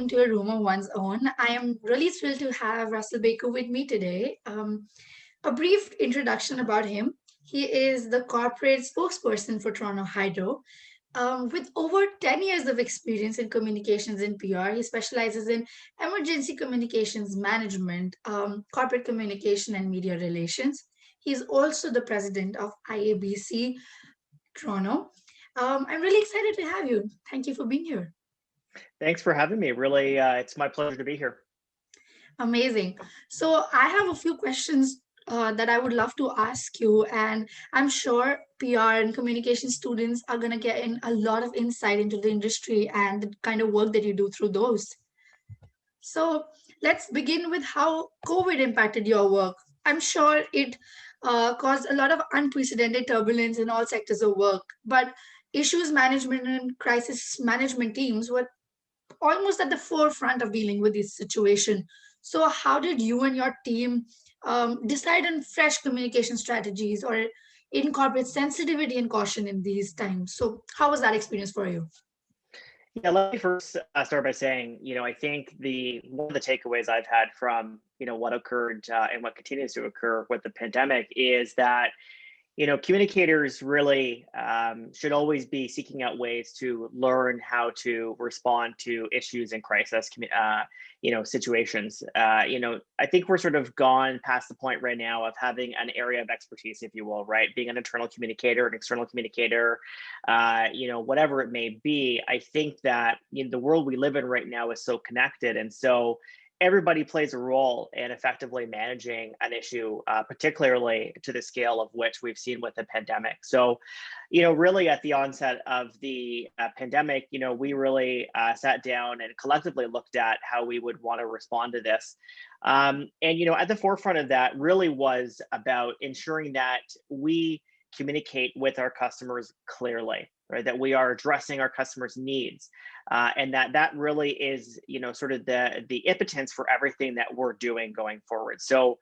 welcome to A Room of One's Own. I am really thrilled to have Russell Baker with me today. A brief introduction about him. He is the corporate spokesperson for Toronto Hydro. With over 10 years of experience in communications and PR, he specializes in emergency communications management, corporate communication, and media relations. He is also the president of IABC Toronto. I'm really excited to have you. Thank you for being here. Thanks for having me. Really, it's my pleasure to be here. Amazing. So I have a few questions that I would love to ask you, and I'm sure PR and communication students are going to get in a lot of insight into the industry and the kind of work that you do through those. So let's begin with how COVID impacted your work. I'm sure it caused a lot of unprecedented turbulence in all sectors of work, but issues management and crisis management teams were almost at the forefront of dealing with this situation. So, how did you and your team decide on fresh communication strategies or incorporate sensitivity and caution in these times? So, how was that experience for you? Yeah, let me first start by saying, I think one of the takeaways I've had from, what occurred and what continues to occur with the pandemic is that communicators really should always be seeking out ways to learn how to respond to issues and crisis, situations. I think we're sort of gone past the point right now of having an area of expertise, if you will, right? Being an internal communicator, an external communicator, whatever it may be. I think that the world we live in right now is so connected, and so everybody plays a role in effectively managing an issue, particularly to the scale of which we've seen with the pandemic. So, really at the onset of the pandemic, we really sat down and collectively looked at how we would want to respond to this. And, at the forefront of that really was about ensuring that we communicate with our customers clearly, right? That we are addressing our customers' needs, and that really is, sort of the impotence for everything that we're doing going forward. So,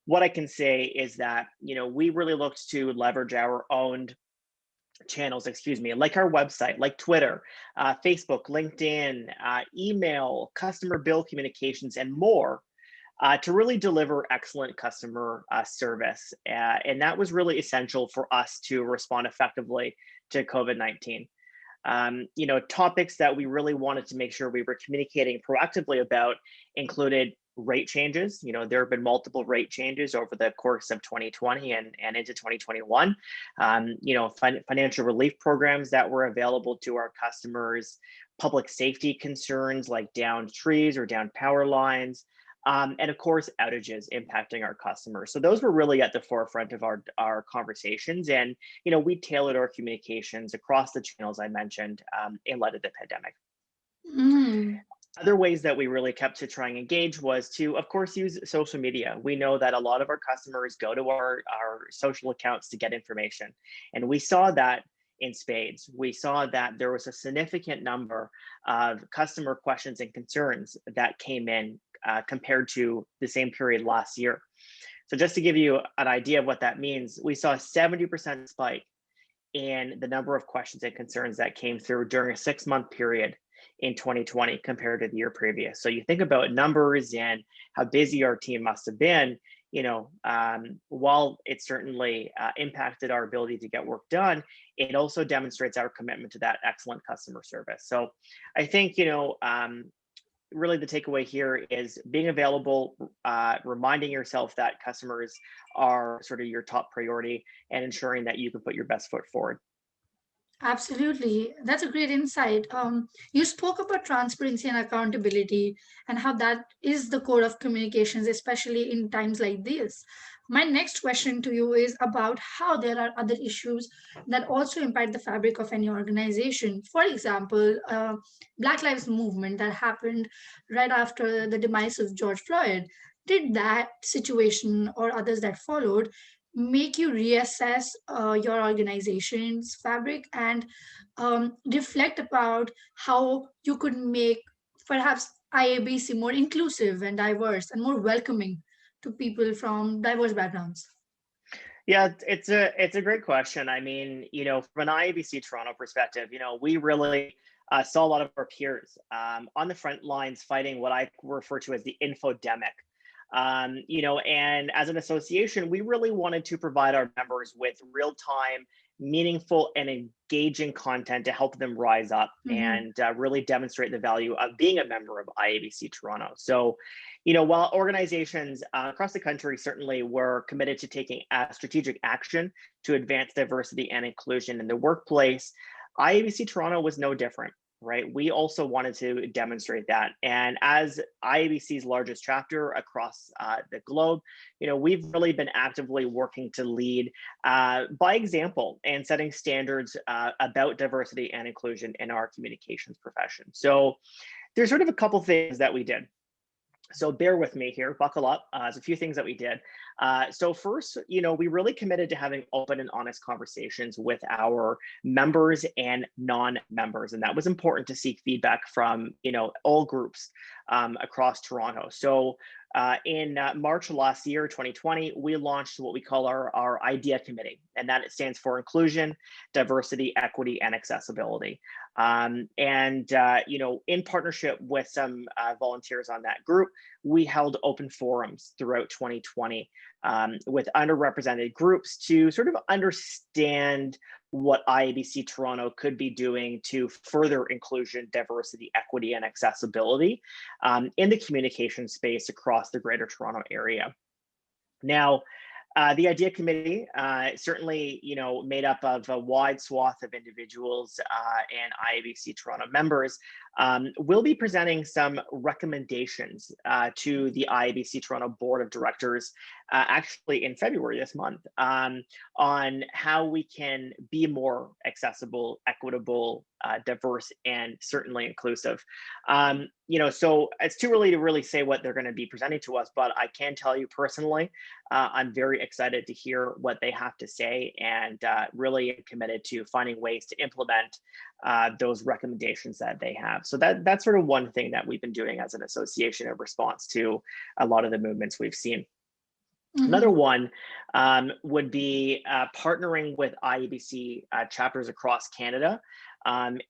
what I can say is that we really looked to leverage our own channels, like our website, like Twitter, Facebook, LinkedIn, email, customer bill communications, and more. To really deliver excellent customer service. And that was really essential for us to respond effectively to COVID-19. Topics that we really wanted to make sure we were communicating proactively about included rate changes. There have been multiple rate changes over the course of 2020 and into 2021. Financial relief programs that were available to our customers, public safety concerns like downed trees or downed power lines, and of course, outages impacting our customers. So those were really at the forefront of our conversations. And, we tailored our communications across the channels I mentioned in light of the pandemic. Mm. Other ways that we really kept to try and engage was to, of course, use social media. We know that a lot of our customers go to our social accounts to get information. And we saw that in spades. We saw that there was a significant number of customer questions and concerns that came in compared to the same period last year. So just to give you an idea of what that means, we saw a 70% spike in the number of questions and concerns that came through during a 6-month period in 2020 compared to the year previous. So you think about numbers and how busy our team must have been, while it certainly impacted our ability to get work done, it also demonstrates our commitment to that excellent customer service. So I think, really the takeaway here is being available, reminding yourself that customers are sort of your top priority, and ensuring that you can put your best foot forward. Absolutely. That's a great insight. You spoke about transparency and accountability and how that is the core of communications, especially in times like this. My next question to you is about how there are other issues that also impact the fabric of any organization. For example, Black Lives Movement that happened right after the demise of George Floyd. Did that situation or others that followed make you reassess your organization's fabric and reflect about how you could make perhaps IABC more inclusive and diverse and more welcoming to people from diverse backgrounds? Yeah, it's a great question. I mean, from an IABC Toronto perspective, we really saw a lot of our peers on the front lines fighting what I refer to as the infodemic. And as an association, we really wanted to provide our members with real-time, meaningful, and engaging content to help them rise up Mhm. and really demonstrate the value of being a member of IABC Toronto. So, while organizations across the country certainly were committed to taking strategic action to advance diversity and inclusion in the workplace, IABC Toronto was no different. Right. We also wanted to demonstrate that. And as IABC's largest chapter across the globe, we've really been actively working to lead by example and setting standards about diversity and inclusion in our communications profession. So there's sort of a couple things that we did. So bear with me here, buckle up. There's a few things that we did. So first, we really committed to having open and honest conversations with our members and non-members. And that was important to seek feedback from, all groups across Toronto. So in March last year, 2020, we launched what we call our IDEA Committee, and that it stands for Inclusion, Diversity, Equity, and Accessibility. In partnership with some volunteers on that group, we held open forums throughout 2020 with underrepresented groups to sort of understand what IABC Toronto could be doing to further inclusion, diversity, equity, and accessibility in the communication space across the Greater Toronto Area. Now, the IDEA Committee, certainly, made up of a wide swath of individuals and IABC Toronto members, will be presenting some recommendations to the IABC Toronto Board of Directors, actually in February this month, on how we can be more accessible, equitable, diverse, and certainly inclusive. So it's too early to really say what they're going to be presenting to us, but I can tell you personally, I'm very excited to hear what they have to say, and really committed to finding ways to implement those recommendations that they have. So that's sort of one thing that we've been doing as an association in response to a lot of the movements we've seen. Another Mhm. one would be partnering with IABC chapters across Canada,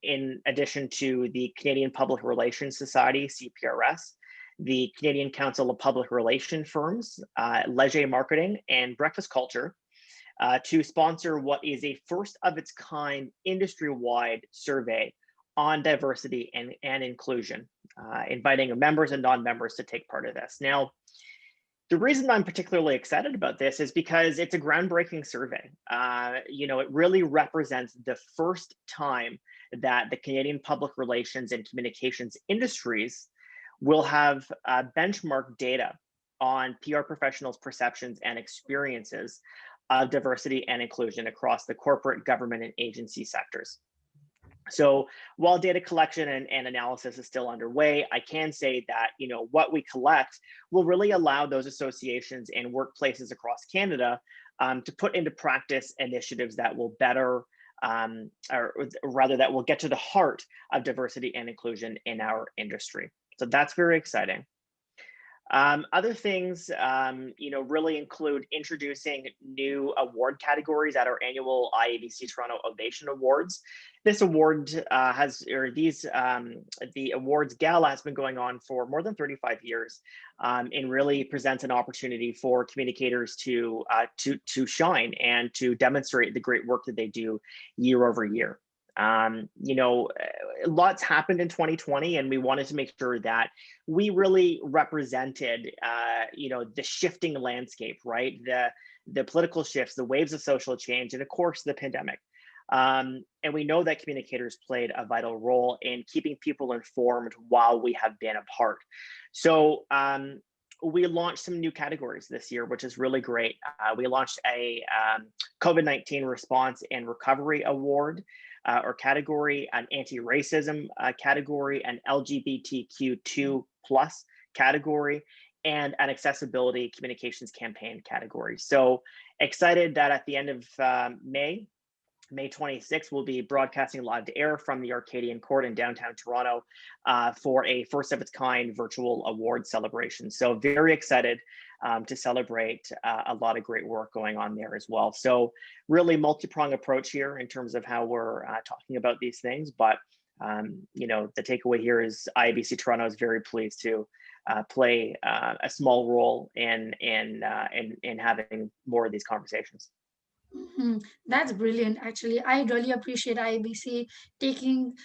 in addition to the Canadian Public Relations Society, CPRS, the Canadian Council of Public Relations Firms, Leger Marketing, and Breakfast Culture, to sponsor what is a first of its kind industry-wide survey on diversity and inclusion, inviting members and non-members to take part of this. Now, the reason I'm particularly excited about this is because it's a groundbreaking survey. It really represents the first time that the Canadian public relations and communications industries will have benchmark data on PR professionals' perceptions and experiences of diversity and inclusion across the corporate, government, and agency sectors. So while data collection and analysis is still underway, I can say that what we collect will really allow those associations and workplaces across Canada to put into practice initiatives that will better, or rather that will get to the heart of diversity and inclusion in our industry. So that's very exciting. Other things, really include introducing new award categories at our annual IABC Toronto Ovation Awards. This award the awards gala has been going on for more than 35 years, and really presents an opportunity for communicators to shine and to demonstrate the great work that they do year over year. Lots happened in 2020, and we wanted to make sure that we really represented, the shifting landscape, right? The political shifts, the waves of social change, and of course, the pandemic. And we know that communicators played a vital role in keeping people informed while we have been apart. So we launched some new categories this year, which is really great. We launched a COVID-19 Response and Recovery Award, or category, an anti-racism category, an LGBTQ2+ category, and an accessibility communications campaign category. So excited that at the end of May 26th, we'll be broadcasting live to air from the Arcadian Court in downtown Toronto for a first of its kind virtual award celebration. So very excited to celebrate a lot of great work going on there as well. So really multi-pronged approach here in terms of how we're talking about these things, but The takeaway here is IABC Toronto is very pleased to play a small role in having more of these conversations. That's brilliant. Actually, I really appreciate IABC taking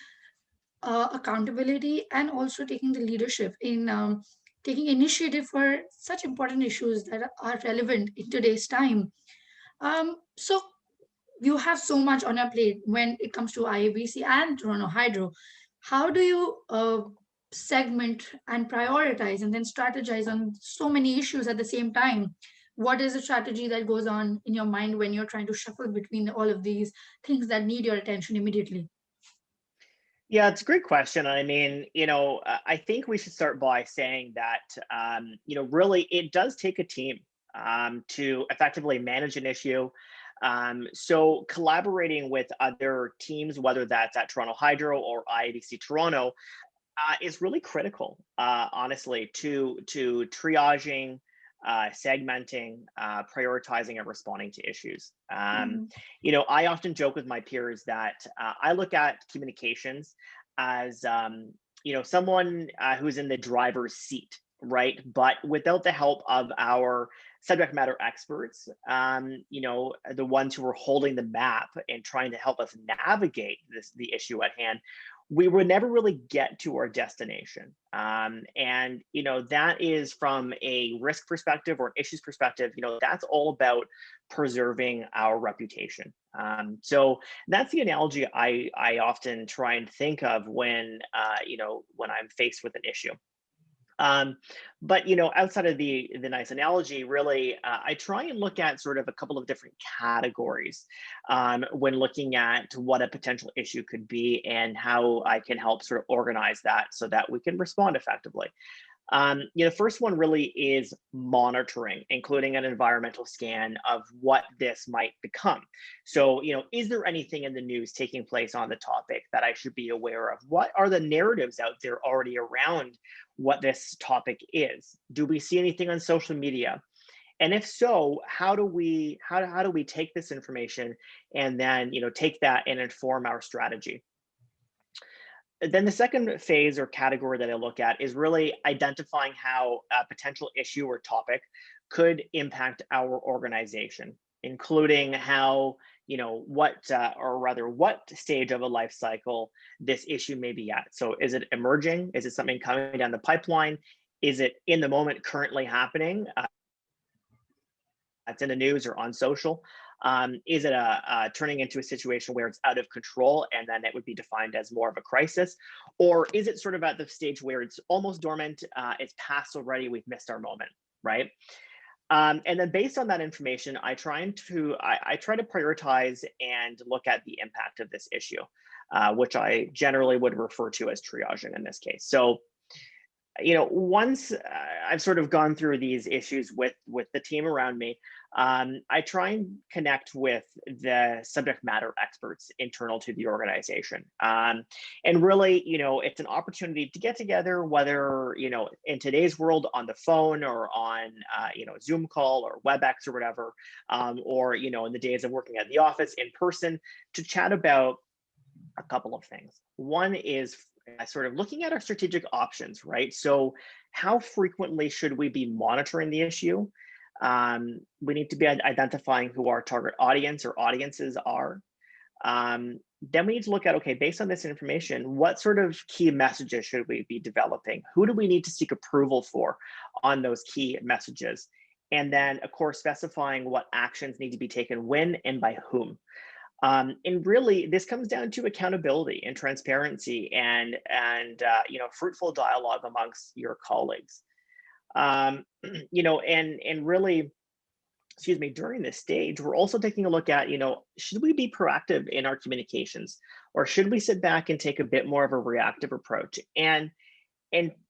accountability and also taking the leadership in taking initiative for such important issues that are relevant in today's time. So you have so much on your plate when it comes to IABC and Toronto Hydro. How do you segment and prioritize and then strategize on so many issues at the same time? What is the strategy that goes on in your mind when you're trying to shuffle between all of these things that need your attention immediately? Yeah, it's a great question. I mean, I think we should start by saying that, really it does take a team to effectively manage an issue. So collaborating with other teams, whether that's at Toronto Hydro or IABC Toronto, is really critical, honestly, to triaging, segmenting, prioritizing, and responding to issues. Mhm. I often joke with my peers that I look at communications as, someone who's in the driver's seat, right? But without the help of our subject matter experts, the ones who are holding the map and trying to help us navigate the issue at hand, we would never really get to our destination. And that is from a risk perspective or an issues perspective, that's all about preserving our reputation. So that's the analogy I often try and think of when when I'm faced with an issue. But outside of the nice analogy, really, I try and look at sort of a couple of different categories when looking at what a potential issue could be and how I can help sort of organize that so that we can respond effectively. First one really is monitoring, including an environmental scan of what this might become. So, is there anything in the news taking place on the topic that I should be aware of? What are the narratives out there already around what this topic is? Do we see anything on social media? And if so, how do we take this information and then take that and inform our strategy? Then the second phase or category that I look at is really identifying how a potential issue or topic could impact our organization, including how, what stage of a life cycle this issue may be at. So is it emerging? Is it something coming down the pipeline? Is it in the moment currently happening? That's in the news or on social? Is it turning into a situation where it's out of control and then it would be defined as more of a crisis? Or is it sort of at the stage where it's almost dormant, it's past already, we've missed our moment, right? And then based on that information, I try to prioritize and look at the impact of this issue, which I generally would refer to as triaging in this case. So once I've sort of gone through these issues with the team around me, I try and connect with the subject matter experts internal to the organization. And really, it's an opportunity to get together, whether, in today's world on the phone or on, Zoom call or WebEx or whatever, or, in the days of working at the office in person, to chat about a couple of things. One is sort of looking at our strategic options, right? So how frequently should we be monitoring the issue? We need to be identifying who our target audience or audiences are. Then we need to look at, okay, based on this information, what sort of key messages should we be developing? Who do we need to seek approval for on those key messages? And then, of course, specifying what actions need to be taken when and by whom. And really, this comes down to accountability and transparency and fruitful dialogue amongst your colleagues. And really, excuse me, during this stage, we're also taking a look at, should we be proactive in our communications, or should we sit back and take a bit more of a reactive approach? And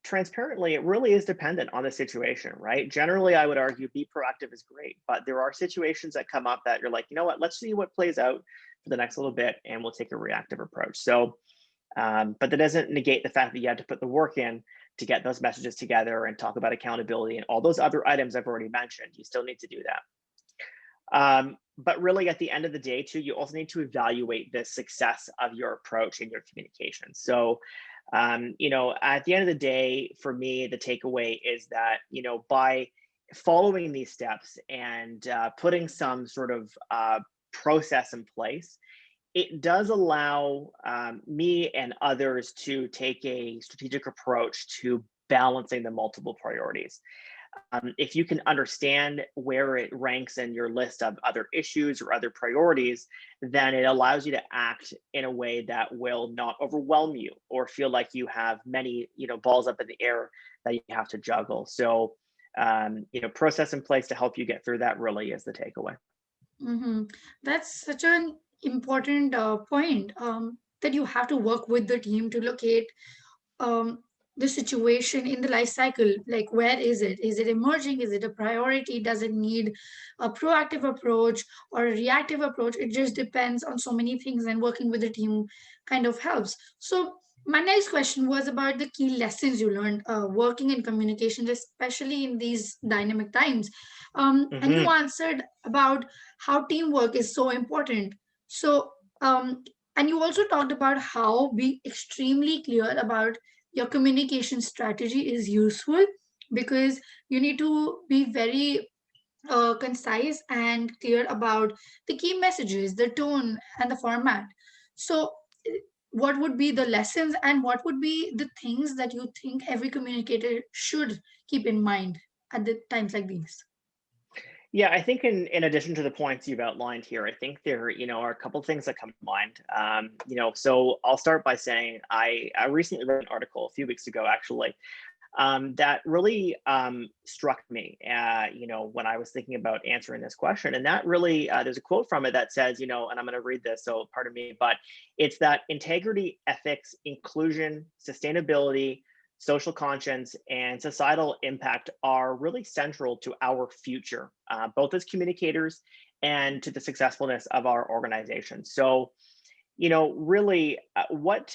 transparently, it really is dependent on the situation, right? Generally, I would argue be proactive is great, but there are situations that come up that you're like, you know what, let's see what plays out for the next little bit, and we'll take a reactive approach. So, but that doesn't negate the fact that you have to put the work in to get those messages together and talk about accountability and all those other items I've already mentioned. You still need to do that. but really at the end of the day too, you also need to evaluate the success of your approach in your communication. So, at the end of the day, for me, the takeaway is that, by following these steps and putting some sort of process in place, it does allow me and others to take a strategic approach to balancing the multiple priorities. If you can understand where it ranks in your list of other issues or other priorities, then it allows you to act in a way that will not overwhelm you or feel like you have many, balls up in the air that you have to juggle. So, process in place to help you get through that really is the takeaway. Hmm. That's such an important point, that you have to work with the team to locate um, the situation in the life cycle. Like, where is it? Is it emerging? Is it a priority? Does it need a proactive approach or a reactive approach? It just depends on so many things, and working with the team kind of helps. So my next question was about the key lessons you learned working in communications, especially in these dynamic times. And you Hmm. answered about how teamwork is so important. So, and you also talked about how being extremely clear about your communication strategy is useful, because you need to be very concise and clear about the key messages, the tone, and the format. So, what would be the lessons, and what would be the things that you think every communicator should keep in mind at the times like these? Yeah, I think in addition to the points you've outlined here, I think there, are a couple of things that come to mind. So I'll start by saying I recently read an article a few weeks ago, actually, that really struck me, when I was thinking about answering this question. And that really, there's a quote from it that says, and I'm going to read this, so pardon me, but it's that integrity, ethics, inclusion, sustainability, social conscience, and societal impact are really central to our future, both as communicators and to the successfulness of our organization. So, really what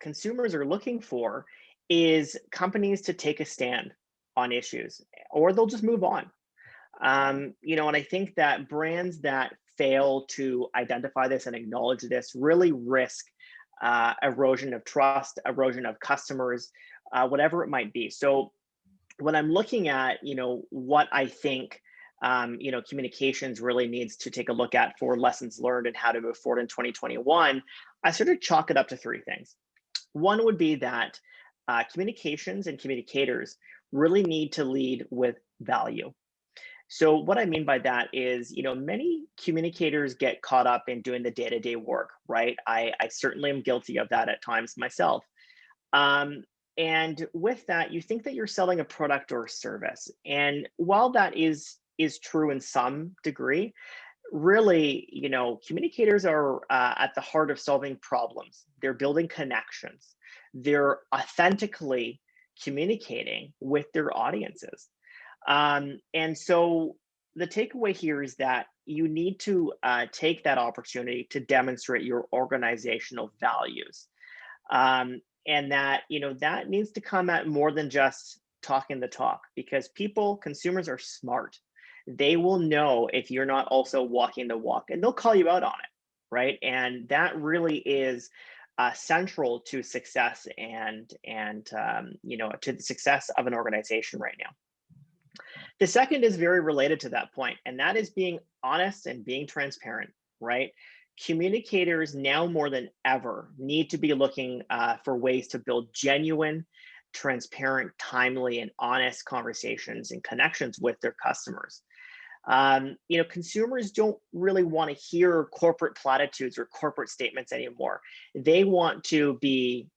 consumers are looking for is companies to take a stand on issues, or they'll just move on. And I think that brands that fail to identify this and acknowledge this really risk erosion of trust, erosion of customers, whatever it might be. So when I'm looking at, what I think, communications really needs to take a look at for lessons learned and how to move forward in 2021, I sort of chalk it up to three things. One would be that communications and communicators really need to lead with value. So what I mean by that is, many communicators get caught up in doing the day-to-day work, right? I certainly am guilty of that at times myself. Um, and with that, you think that you're selling a product or a service. And while that is true in some degree, really, communicators are at the heart of solving problems. They're building connections. They're authentically communicating with their audiences. And so the takeaway here is that you need to take that opportunity to demonstrate your organizational values. And that, that needs to come at more than just talking the talk, because consumers are smart. They will know if you're not also walking the walk, and they'll call you out on it, right? And that really is central to success and to the success of an organization right now. The second is very related to that point, and that is being honest and being transparent, right? Communicators now more than ever need to be looking for ways to build genuine, transparent, timely, and honest conversations and connections with their customers. Consumers don't really want to hear corporate platitudes or corporate statements anymore. They want to be,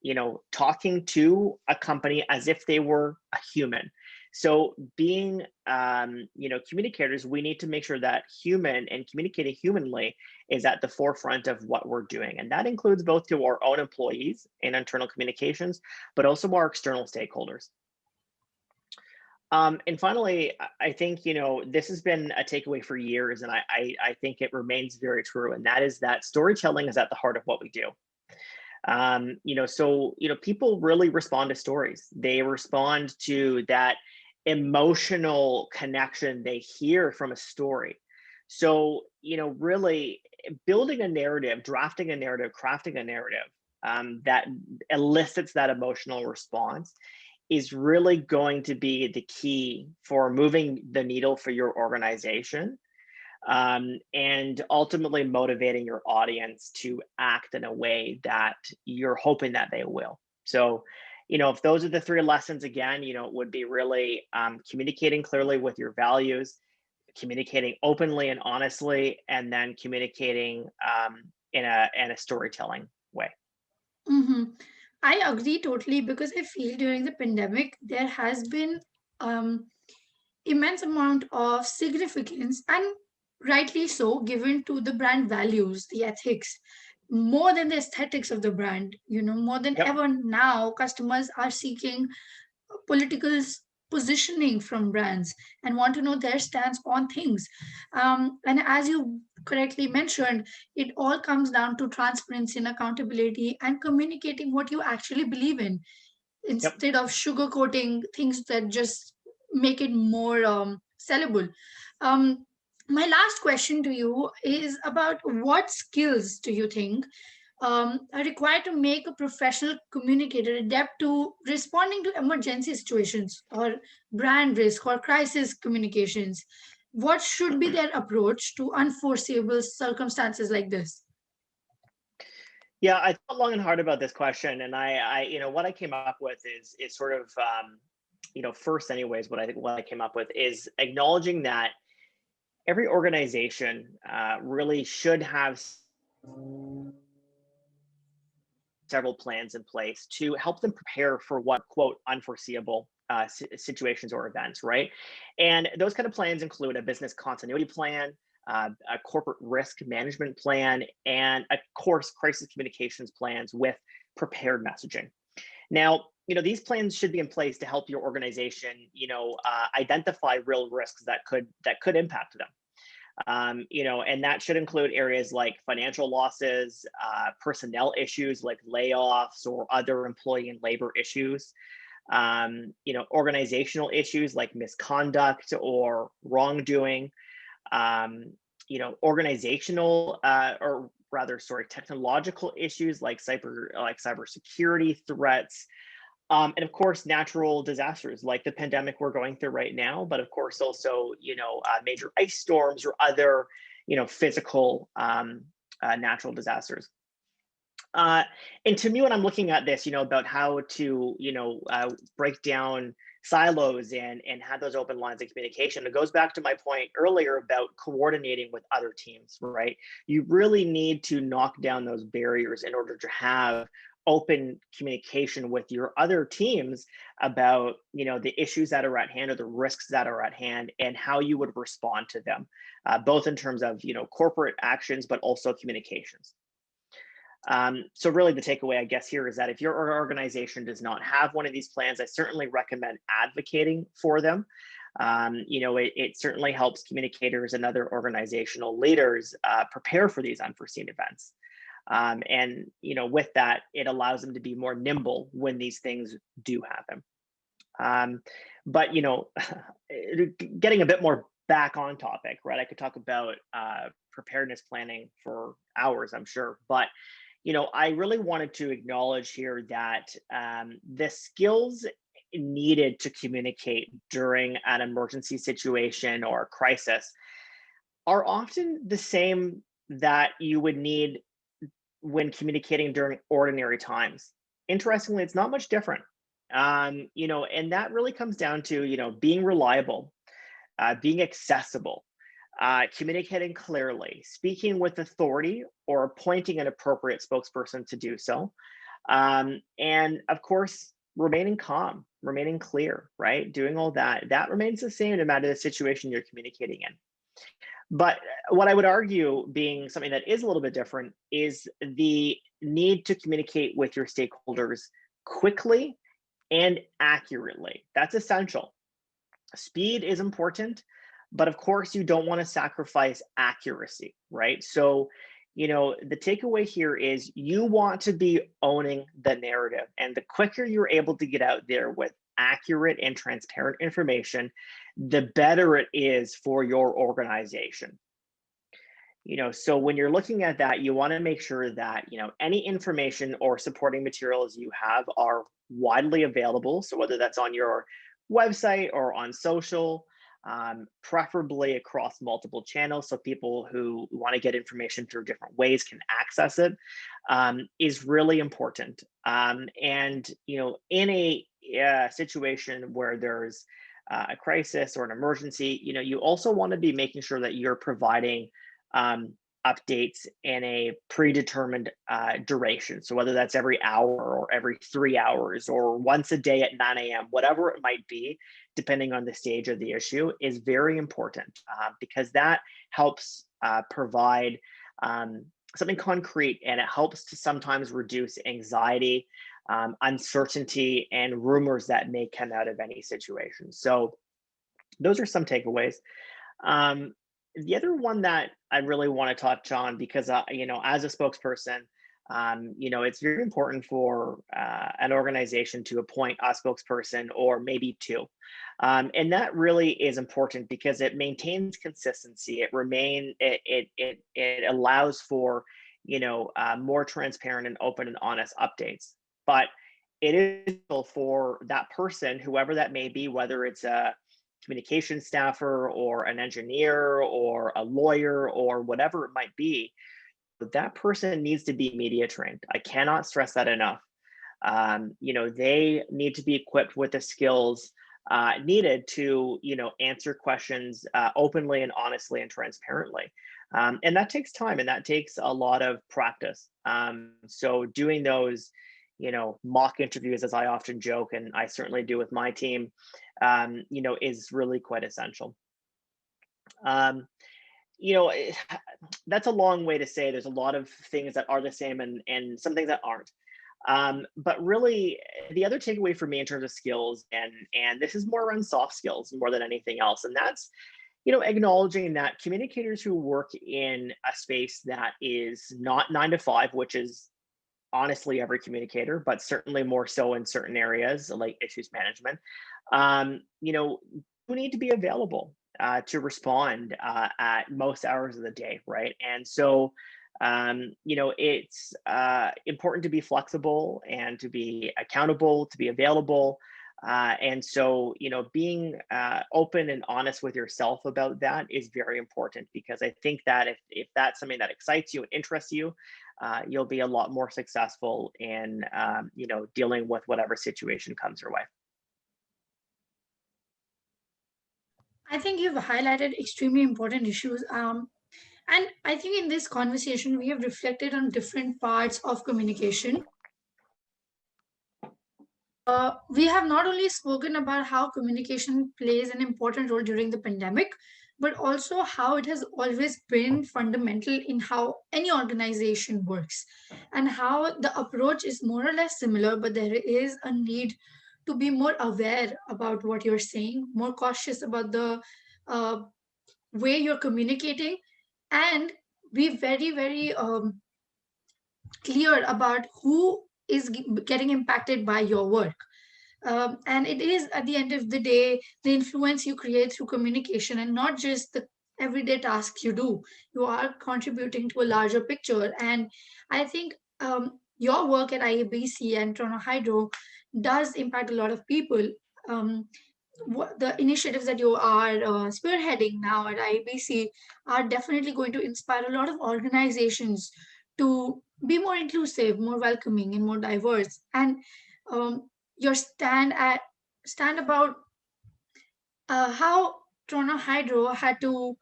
talking to a company as if they were a human. So being, communicators, we need to make sure that human and communicating humanly is at the forefront of what we're doing. And that includes both to our own employees in internal communications, but also our external stakeholders. And finally, I think, this has been a takeaway for years, and I think it remains very true. And that is that storytelling is at the heart of what we do. People really respond to stories. They respond to that emotional connection they hear from a story. So, really building a narrative, drafting a narrative, crafting a narrative that elicits that emotional response is really going to be the key for moving the needle for your organization, and ultimately motivating your audience to act in a way that you're hoping that they will. So, if those are the three lessons, again, it would be really communicating clearly with your values, communicating openly and honestly, and then communicating in a storytelling way. Hmm. I agree totally, because I feel during the pandemic there has been um, immense amount of significance, and rightly so, given to the brand values, the ethics, more than the aesthetics of the brand. More than Yep. ever now, customers are seeking political positioning from brands and want to know their stance on things. And as you correctly mentioned, it all comes down to transparency and accountability and communicating what you actually believe in, Yep. instead of sugarcoating things that just make it more sellable. Um, my last question to you is about what skills do you think are required to make a professional communicator adept to responding to emergency situations or brand risk or crisis communications? What should be their approach to unforeseeable circumstances like this? Yeah, I thought long and hard about this question, and what I came up with is sort of, first, anyways, what I came up with is acknowledging that every organization really should have several plans in place to help them prepare for what, quote, unforeseeable situations or events, right? And those kind of plans include a business continuity plan, a corporate risk management plan, and of course, crisis communications plans with prepared messaging. Now, these plans should be in place to help your organization, identify real risks that could impact them. And that should include areas like financial losses, personnel issues like layoffs or other employee and labor issues, organizational issues like misconduct or wrongdoing, organizational or rather, sorry, technological issues like cybersecurity threats, and of course, natural disasters like the pandemic we're going through right now, but of course also, major ice storms or other, physical natural disasters. And to me, when I'm looking at this, about how to, break down silos and have those open lines of communication, it goes back to my point earlier about coordinating with other teams, right? You really need to knock down those barriers in order to have open communication with your other teams about, the issues that are at hand or the risks that are at hand and how you would respond to them, both in terms of, corporate actions, but also communications. So really the takeaway, I guess, here is that if your organization does not have one of these plans, I certainly recommend advocating for them. It certainly helps communicators and other organizational leaders prepare for these unforeseen events. And with that, it allows them to be more nimble when these things do happen. But getting a bit more back on topic, right? I could talk about preparedness planning for hours, I'm sure, but I really wanted to acknowledge here that the skills needed to communicate during an emergency situation or a crisis are often the same that you would need when communicating during ordinary times. Interestingly, it's not much different. And that really comes down to, being reliable, being accessible, communicating clearly, speaking with authority, or appointing an appropriate spokesperson to do so. And of course, remaining calm, remaining clear, right? Doing all that, that remains the same no matter the situation you're communicating in. But what I would argue being something that is a little bit different is the need to communicate with your stakeholders quickly and accurately. That's essential. Speed is important, but of course you don't want to sacrifice accuracy, right? So, the takeaway here is you want to be owning the narrative, and the quicker you're able to get out there with accurate and transparent information, the better it is for your organization. So when you're looking at that, you want to make sure that, any information or supporting materials you have are widely available. So whether that's on your website or on social, preferably across multiple channels, so people who want to get information through different ways can access it, is really important. And, in a situation where there's a crisis or an emergency, you also want to be making sure that you're providing um, updates in a predetermined duration. So whether that's every hour or every 3 hours or once a day at 9 a.m., whatever it might be, depending on the stage of the issue, is very important because that helps provide something concrete, and it helps to sometimes reduce anxiety, uncertainty, and rumors that may come out of any situation. So those are some takeaways. Um, the other one that I really want to touch on, because as a spokesperson, it's very important for an organization to appoint a spokesperson or maybe two, and that really is important because it maintains consistency. It allows for more transparent and open and honest updates, but it is for that person, whoever that may be, whether it's a communication staffer or an engineer or a lawyer or whatever it might be, that person needs to be media trained. I cannot stress that enough. They need to be equipped with the skills needed to, answer questions openly and honestly and transparently. And that takes time, and that takes a lot of practice. So doing those, mock interviews, as I often joke, and I certainly do with my team, is really quite essential. Um, that's a long way to say there's a lot of things that are the same and some things that aren't. But really, the other takeaway for me in terms of skills, and this is more around soft skills more than anything else, and that's acknowledging that communicators who work in a space that is not 9 to 5, which is honestly every communicator, but certainly more so in certain areas like issues management, who need to be available to respond at most hours of the day, right? And so, it's important to be flexible and to be accountable, to be available. And so, being open and honest with yourself about that is very important, because I think that if that's something that excites you and interests you, you'll be a lot more successful in, dealing with whatever situation comes your way. I think you've highlighted extremely important issues. And I think in this conversation, we have reflected on different parts of communication. We have not only spoken about how communication plays an important role during the pandemic, but also how it has always been fundamental in how any organization works, and how the approach is more or less similar, but there is a need to be more aware about what you're saying, more cautious about the uh, way you're communicating, and be very, very clear about who is getting impacted by your work. And it is, at the end of the day, the influence you create through communication and not just the everyday tasks you do. You are contributing to a larger picture. And I think your work at IABC and Toronto Hydro does impact a lot of people. Um, the initiatives that you are spearheading now at IABC are definitely going to inspire a lot of organizations to be more inclusive, more welcoming, and more diverse. And your stand about how Toronto Hydro had to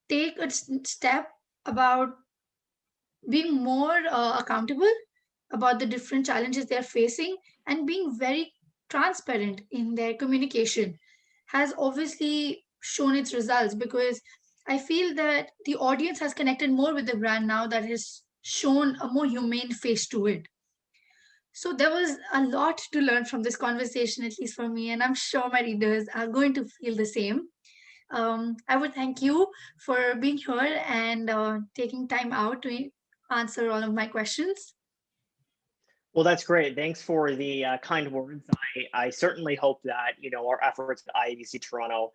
take a step about being more accountable about the different challenges they're facing, and being very transparent in their communication has obviously shown its results, because I feel that the audience has connected more with the brand now that has shown a more humane face to it. So there was a lot to learn from this conversation, at least for me, and I'm sure my readers are going to feel the same. I would thank you for being here and taking time out to answer all of my questions. Well, that's great. Thanks for the kind words. I certainly hope that, our efforts at IABC Toronto,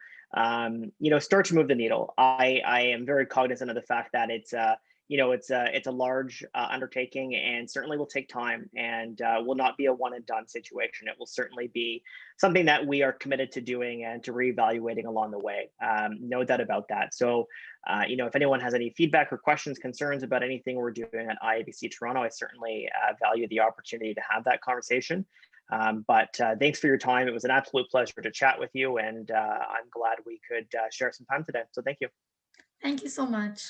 start to move the needle. I am very cognizant of the fact that it's a large undertaking, and certainly will take time, and will not be a one and done situation. It will certainly be something that we are committed to doing and to reevaluating along the way. No doubt about that. So, if anyone has any feedback or questions, concerns about anything we're doing at IABC Toronto, I certainly value the opportunity to have that conversation. But thanks for your time. It was an absolute pleasure to chat with you, and I'm glad we could share some time today. So thank you. Thank you so much.